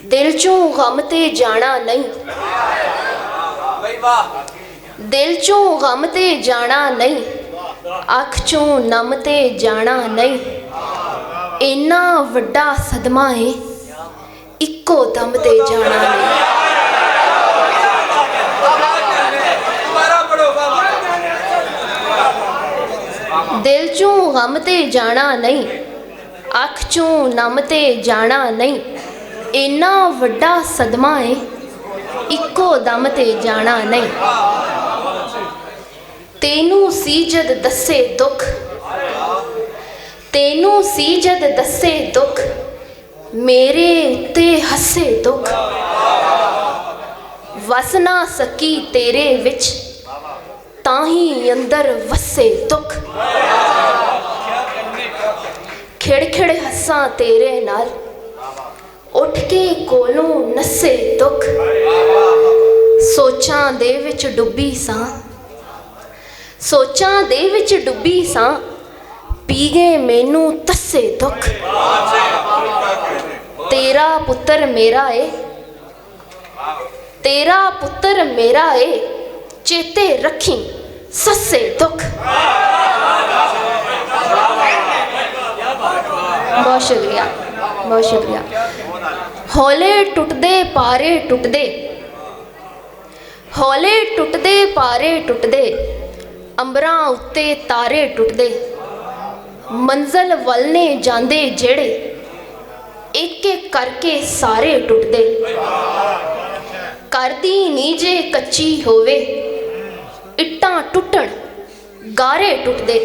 दिल चों गम ते जाना नहीं, दिल चों गम ते जाना नहीं, अख चों नम ते जाना नहीं। इन्ना वड्डा सदमा है इक्को दम ते जाना नहीं। दिल चों गम ते जाना नहीं, अख चों नम ते जाना नहीं। इन्ना वड्डा सदमा है इक्को दम ते जाना नहीं। तेनू सी जद दसे दुख, तेनू सी जद दसे दुख, मेरे ते हसे दुख। वस ना सकी तेरे विच, ताही अंदर वसे दुख। खिड़ खिड़ हसा तेरे नाल, उठ के कोलों नसे दुख। सोचां दे विच डुब्बी सां, सोचां दे विच डुब्बी सां, पी गए मैनू तसे दुख। तेरा पुत्र मेरा ए, तेरा पुत्र मेरा ए, चेते रखी ससे दुख। बहुत शुक्रिया, बहुत शुक्रिया। हौले टुटदे पारे टुटदे, हौले टुटदे पारे टुटदे, अंबरां उत्ते तारे टुटदे। मंजिल वलने जांदे जेड़े, एक एक करके सारे टुटदे। करदी नी जे कच्ची होवे, इट्टां टुटण गारे टुटदे।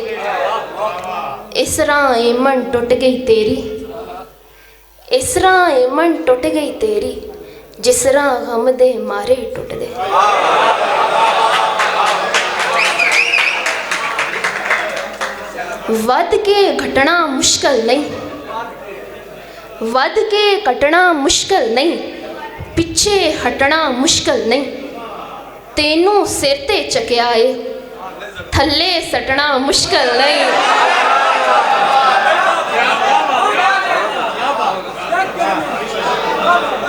इसरां एमन टुट गई तेरी, इसरां एमन टुट गई तेरी, जिसरां गम दे मारे टुटदे। वध के घटना मुश्किल नहीं, वध के कटना मुश्किल नहीं, पिछे हटना मुश्किल नहीं। तेनू सिर ते चकिया है, थल्ले सटना मुश्किल नहीं।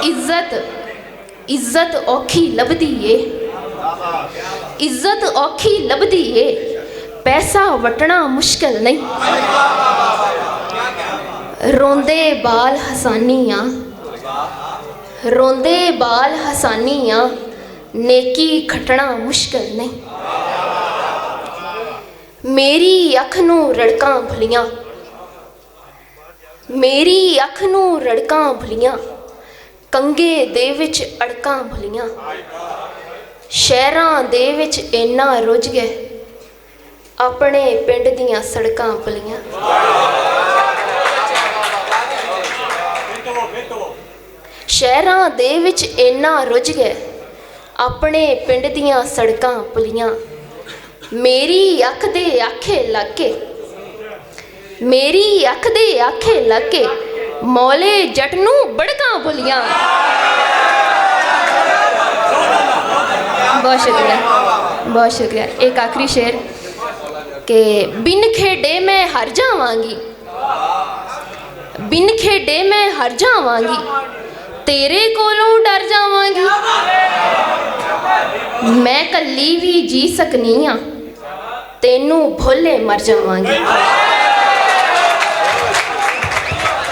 इज्जत इज्जत औखी लभदी है, इज्जत औखी लभदी है, पैसा वटना मुश्किल नहीं। रोंदे बाल हसानियां, रोंदे बाल हसानियां, नेकी खटना मुश्किल नहीं। मेरी अख नू रड़कां भुलियां, मेरी अख नू रड़कां भुलियां, कंगे दे विच अड़कां भुलियां। शहरां दे विच इन्ना रुझ गए, अपने पिंड दियां सड़कां भुलियां। शहरां दे विच इन्ना रुझ गए, अपने पिंड दियां सड़कां भुलियां। मेरी अख दे आखे लग के, मेरी अख दे आखे लग के, मौले जट नू बड़कां भुलियां। बहुत शुक्रिया, बहुत शुक्रिया। एक आखिरी शेर के बिन खेडे मैं हर जावांगी, बिन खेडे मैं हर जावांगी, तेरे कोलों डर जावांगी। मैं कल्ली भी जी सकनी हाँ, तेनू भुल्ले मर जावांगी।